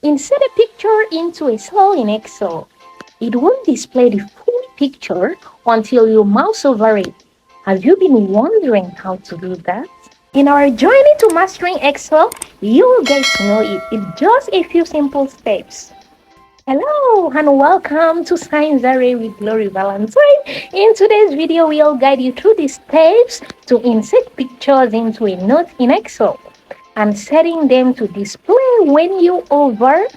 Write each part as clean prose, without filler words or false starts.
insert a picture into a cell in Excel. It won't display the full picture until you mouse over it. Have you been wondering how to do that? In our journey to mastering Excel, you will get to know it in just a few simple steps. Hello and welcome to Science Array with Glory Valentine. In today's video, we'll guide you through the steps to insert pictures into a note in Excel and setting them to display when you hover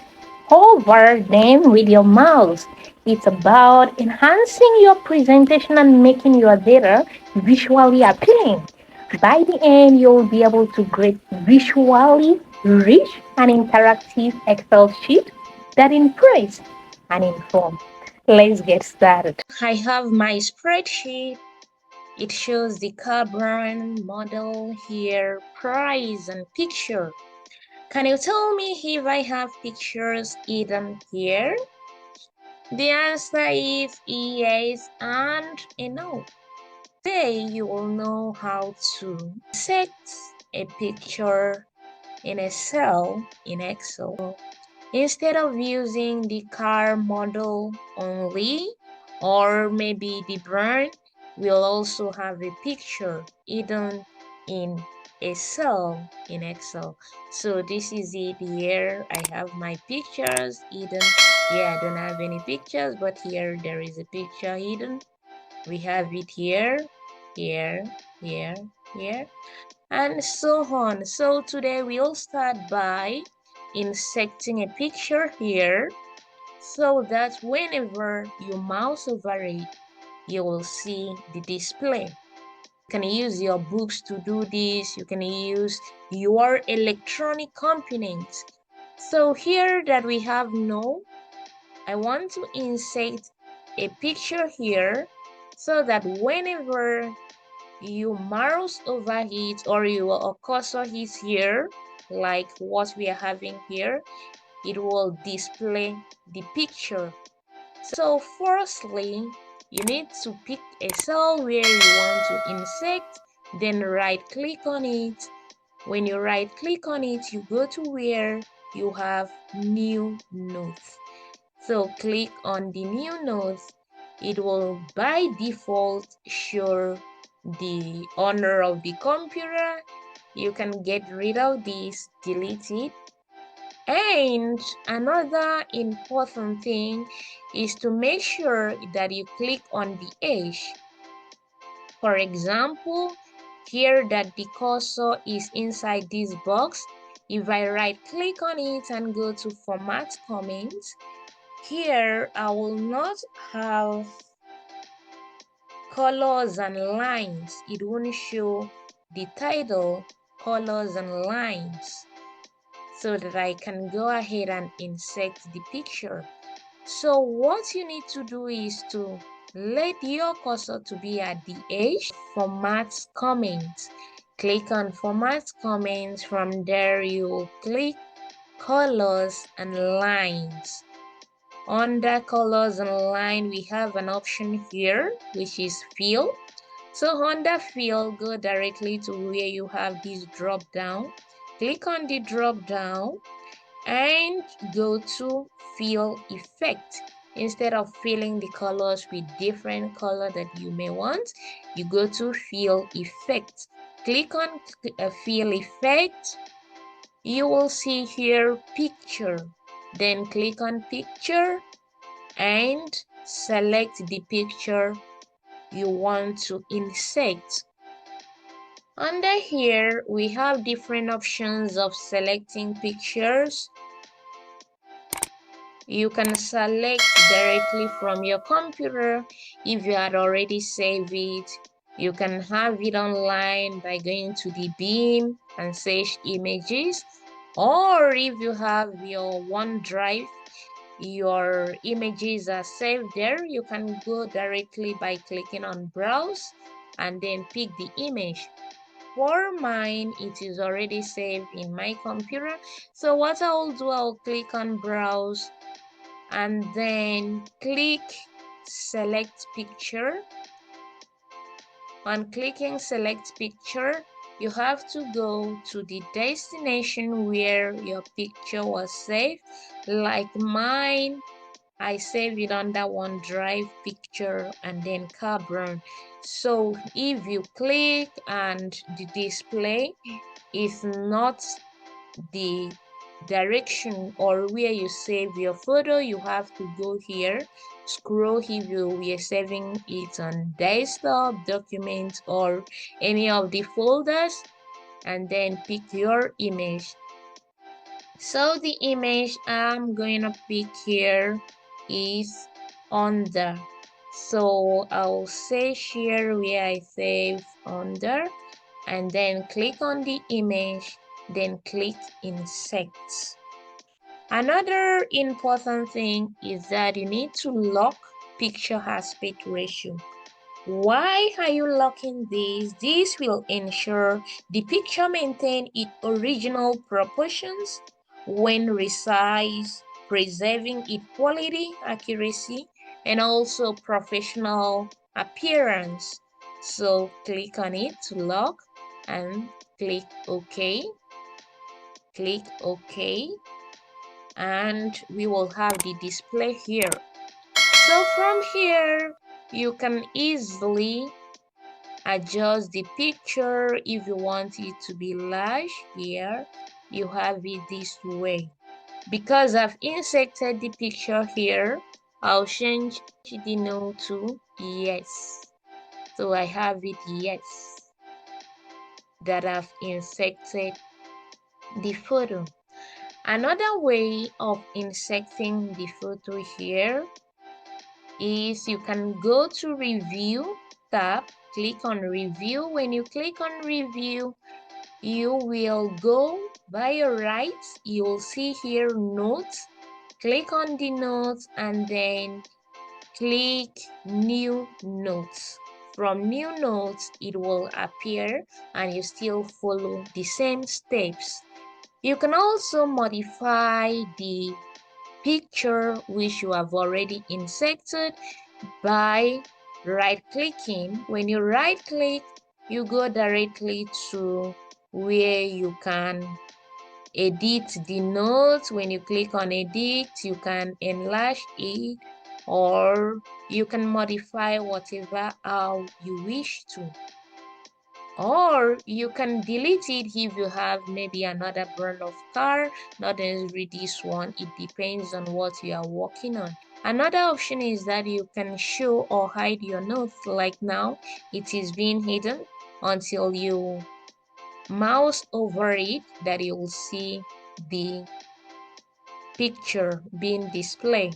them with your mouse. It's about enhancing your presentation and making your data visually appealing. By the end, you'll be able to create visually rich and interactive Excel sheet that impress and inform. Let's get started. I have my spreadsheet. It shows the car brand, model here, price, and picture. Can you tell me if I have pictures hidden here? The answer is yes and a no. Today you will know how to set a picture in a cell in Excel. Instead of using the car model only, or maybe the brand, we'll also have a picture hidden in a cell in Excel. So this is it here. I have my pictures hidden. Yeah, I don't have any pictures, but here there is a picture hidden. We have it here, here, here, here, and so on. So today we'll start by inserting a picture here so that whenever you mouse over it, you will see the display. You can use your books to do this. You can use your electronic components. So here that we have no, I want to insert a picture here so that whenever you mouse over it or your cursor is here, like what we are having here, it will display the picture. So firstly, you need to pick a cell where you want to insert, then right click on it. When you right click on it, you go to where you have new notes. So click on the new notes. It will by default show the owner of the computer. You can get rid of this, delete it. And another important thing is to make sure that you click on the edge. For example, here that the cursor is inside this box. If I right click on it and go to format comments, here I will not have colors and lines. It won't show the title, colors and lines, so that I can go ahead and insert the picture. So what you need to do is to let your cursor to be at the edge, format comments. Click on format comments. From there you will click colors and lines. Under colors and line, we have an option here, which is fill. So under fill, go directly to where you have this drop down. Click on the drop down and go to fill effect. Instead of filling the colors with different color that you may want, you go to fill effect. Click on fill effect. You will see here picture. Then click on picture and select the picture you want to insert. Under here, we have different options of selecting pictures. You can select directly from your computer if you had already saved it. You can have it online by going to the Beam and search images, or if you have your OneDrive, your images are saved there, you can go directly by clicking on browse and then pick the image. For mine, it is already saved in my computer. So what I will do, I'll click on browse and then click select picture. On clicking select picture, you have to go to the destination where your picture was saved. Like mine, I save it under OneDrive picture and then Carbon. So if you click and the display is not the direction or where you save your photo, you have to go here, scroll if you were saving it on desktop, documents, or any of the folders, and then pick your image. So the image I'm going to pick here is under. So I'll say share where I save under and then click on the image, then click insert. Another important thing is that you need to lock picture aspect ratio. Why are you locking this? This will ensure the picture maintain its original proportions when resized, preserving its quality, accuracy, and also professional appearance. So click on it to lock and click OK. Click OK, and we will have the display here. So from here, you can easily adjust the picture if you want it to be large. Here you have it this way. Because I've inserted the picture here, I'll change the no to yes. So I have it yes, that I've inserted the photo. Another way of inserting the photo here is you can go to review tab, click on review. When you click on review, you will go by your right, you will see here notes. Click on the notes and then click new notes. From new notes, it will appear and you still follow the same steps. You can also modify the picture which you have already inserted by right clicking. When you right click, you go directly to where you can edit the notes. When you click on edit, you can enlarge it or you can modify whatever how you wish to. Or you can delete it if you have maybe another brand of car, not necessarily this one. It depends on what you are working on. Another option is that you can show or hide your notes. Like now, it is being hidden until you mouse over it, that you will see the picture being displayed.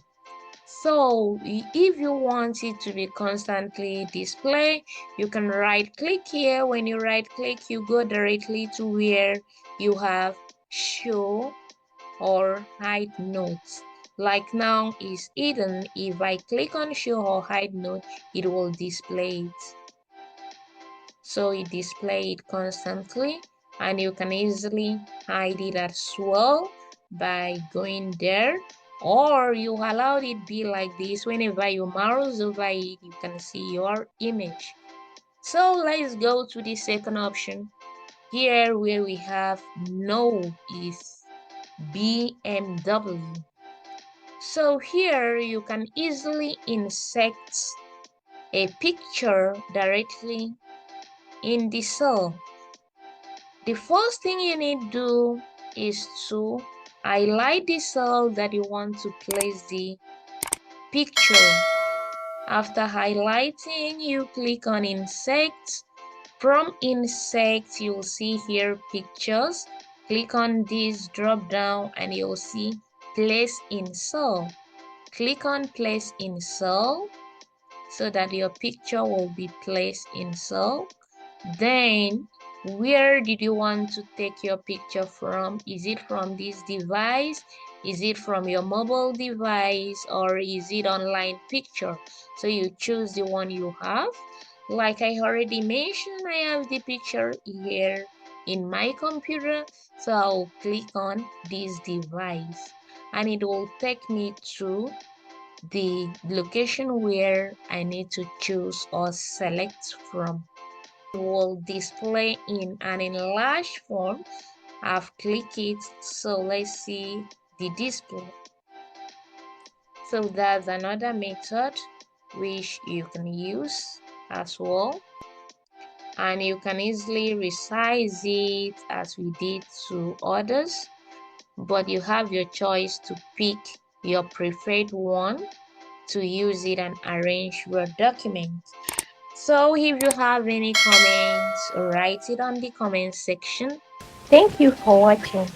So if you want it to be constantly displayed, you can right click here. When you right click, you go directly to where you have show or hide notes. Like now is hidden. If I click on show or hide note, it will display it. So it displays it constantly and you can easily hide it as well by going there, or you allow it be like this. Whenever you mouse over it, you can see your image. So let's go to the second option. Here where we have no is BMW. So here you can easily insert a picture directly in the cell. The first thing you need to do is to highlight the cell that you want to place the picture. After highlighting, you click on insert. From insert, you'll see here pictures. Click on this drop down and you'll see place in cell. Click on place in cell so that your picture will be placed in cell. Then, where did you want to take your picture from? Is it from this device? Is it from your mobile device? Or is it online picture? So you choose the one you have. Like I already mentioned, I have the picture here in my computer. So I'll click on this device and it will take me to the location where I need to choose or select from. will display in an enlarged form. I've clicked it, so let's see the display. So that's another method which you can use as well, and you can easily resize it as we did to others, but you have your choice to pick your preferred one to use it and arrange your document. So if you have any comments, write it on the comment section. Thank you for watching.